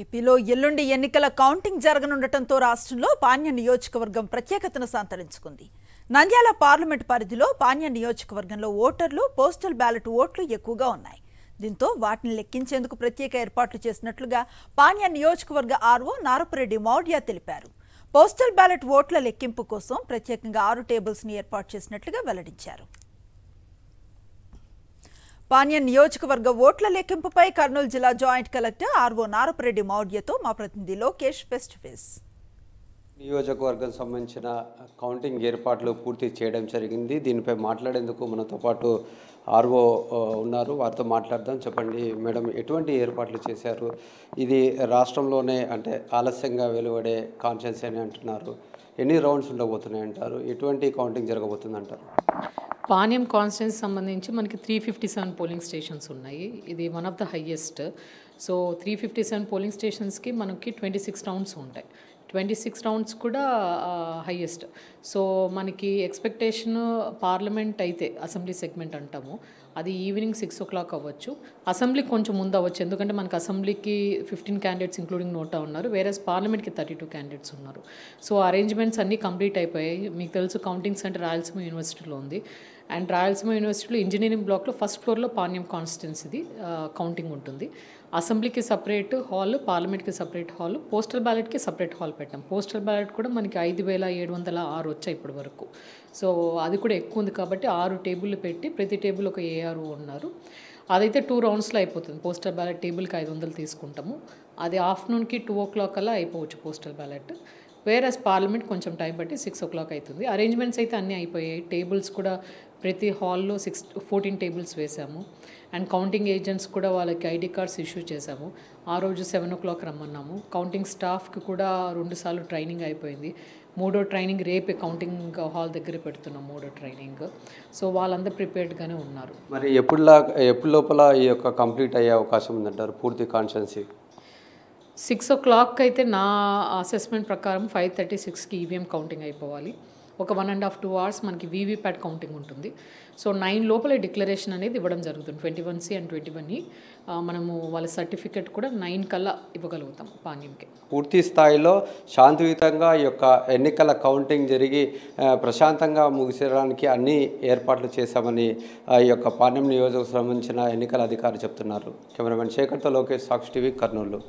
ఏపీలో ఎల్లుండి ఎన్నికల కౌంటింగ్ జరగనుండటంతో రాష్ట్రంలో పాణ్యం నియోజకవర్గం ప్రత్యేకతను సంతరించుకుంది. నంద్యాల పార్లమెంట్ పరిధిలో పాణ్యం నియోజకవర్గంలో ఓటర్లు పోస్టల్ బ్యాలెట్ ఓట్లు ఎక్కువగా ఉన్నాయి. దీంతో వాటిని లెక్కించేందుకు ప్రత్యేక ఏర్పాట్లు చేసినట్లుగా పాణ్యం నియోజకవర్గ ఆర్ఓ నారపురెడ్డి మౌర్య తెలిపారు. పోస్టల్ బ్యాలెట్ ఓట్ల లెక్కింపు కోసం ప్రత్యేకంగా 6 టేబుల్స్ ని ఏర్పాటు చేసినట్లుగా వెల్లడించారు. పాణ్యం నియోజకవర్గ ఓట్ల లెక్కింపుపై కర్నూలు జిల్లా జాయింట్ కలెక్టర్ ఆర్ఓ నారపురెడ్డి మౌర్యతో మా ప్రతినిధి లోకేష్ ఫేస్ టు ఫేస్. నియోజకవర్గం సంబంధించిన కౌంటింగ్ ఏర్పాట్లు పూర్తి చేయడం జరిగింది. దీనిపై మాట్లాడేందుకు మనతో పాటు ఆర్ఓ ఉన్నారు, వారితో మాట్లాడదాం. చెప్పండి మేడం, ఎటువంటి ఏర్పాట్లు చేశారు? ఇది రాష్ట్రంలోనే అంటే ఆలస్యంగా వెలువడే కాన్స్టిట్యున్సీ అని అంటున్నారు. ఎన్ని రౌండ్స్ ఉండబోతున్నాయి అంటారు? ఎటువంటి కౌంటింగ్ జరగబోతుంది అంటారు? పాణ్యం కాన్స్టిట్యున్సీ సంబంధించి మనకి 357 పోలింగ్ స్టేషన్స్ ఉన్నాయి. ఇది one of the highest. So 357 polling స్టేషన్స్కి మనకి 26 రౌండ్స్ ఉంటాయి. 26 రౌండ్స్ కూడా హైయెస్ట్. సో మనకి ఎక్స్పెక్టేషన్ పార్లమెంట్ అయితే అసెంబ్లీ సెగ్మెంట్ అంటాము, అది ఈవినింగ్ 6 o'clock అవ్వచ్చు. అసెంబ్లీకి కొంచెం ముందు అవ్వచ్చు, ఎందుకంటే మనకు అసెంబ్లీకి 15 క్యాండిడేట్స్ ఇంక్లూడింగ్ నోటా ఉన్నారు, వేరేస్ పార్లమెంట్కి 32 క్యాండిడేట్స్ ఉన్నారు. సో అరేంజ్మెంట్స్ అన్నీ కంప్లీట్ అయిపోయాయి. మీకు తెలుసు కౌంటింగ్ సెంటర్ రాయలసీమ యూనివర్సిటీలో ఉంది. అండ్ రాయలసీమ యూనివర్సిటీలో ఇంజనీరింగ్ బ్లాక్లో ఫస్ట్ ఫ్లోర్లో పాణ్యం కాన్స్టిట్యున్సీది కౌంటింగ్ ఉంటుంది. అసెంబ్లీకి సపరేట్ హాల్, పార్లమెంట్కి సపరేట్ హాల్, పోస్టల్ బ్యాలెట్కి సపరేట్ హాల్ పెట్టాం. పోస్టల్ బ్యాలెట్ కూడా మనకి 5,706 వచ్చాయి ఇప్పటి వరకు. సో అది కూడా ఎక్కువ ఉంది కాబట్టి 6 టేబుల్ పెట్టి ప్రతి టేబుల్ ఒక ఏఆర్ఓ ఉన్నారు. అదైతే 2 రౌండ్స్లో అయిపోతుంది. పోస్టల్ బ్యాలెట్ టేబుల్కి 500 తీసుకుంటాము. అది ఆఫ్టర్నూన్కి 2 o'clock అలా అయిపోవచ్చు పోస్టల్ బ్యాలెట్. వేరేస్ పార్లమెంట్ కొంచెం టైం బట్టి 6 o'clock అవుతుంది. అరేంజ్మెంట్స్ అయితే అన్నీ అయిపోయాయి. టేబుల్స్ కూడా ప్రతి హాల్లో 14 టేబుల్స్ వేసాము. అండ్ కౌంటింగ్ ఏజెంట్స్ కూడా వాళ్ళకి ఐడి కార్డ్స్ ఇష్యూ చేసాము. ఆ రోజు 7 o'clock రమ్మన్నాము. కౌంటింగ్ స్టాఫ్కి కూడా 2 సార్లు ట్రైనింగ్ అయిపోయింది. 3వ ట్రైనింగ్ రేపే కౌంటింగ్ హాల్ దగ్గర పెడుతున్నాం, 3వ ట్రైనింగ్. సో వాళ్ళందరూ ప్రిపేర్డ్గానే ఉన్నారు. మరి ఎప్పుడు లోపల ఈ యొక్క కంప్లీట్ అయ్యే అవకాశం ఉందంటారు పూర్తి కాన్స్టిట్యున్సీ? 6 o'clock అయితే నా అసెస్మెంట్ ప్రకారం 5:36కి ఈవీఎం కౌంటింగ్ అయిపోవాలి. ఒక 1.5-2 hours మనకి వీవీప్యాట్ కౌంటింగ్ ఉంటుంది. సో 9 లోపలే డిక్లరేషన్ అనేది ఇవ్వడం జరుగుతుంది. 21C అండ్ 21E మనము వాళ్ళ సర్టిఫికెట్ కూడా 9 కల్లా ఇవ్వగలుగుతాం పాణ్యంకి. పూర్తి స్థాయిలో శాంతియుతంగా ఈ యొక్క ఎన్నికల కౌంటింగ్ జరిగి ప్రశాంతంగా ముగిసేయడానికి అన్ని ఏర్పాట్లు చేశామని ఈ యొక్క పాణ్యం నియోజకవర్గం సంబంధించిన ఎన్నికల అధికారి చెప్తున్నారు. కెమెరామెన్ శేఖర్తో లోకేష్, సాక్షి టీవీ, కర్నూలు.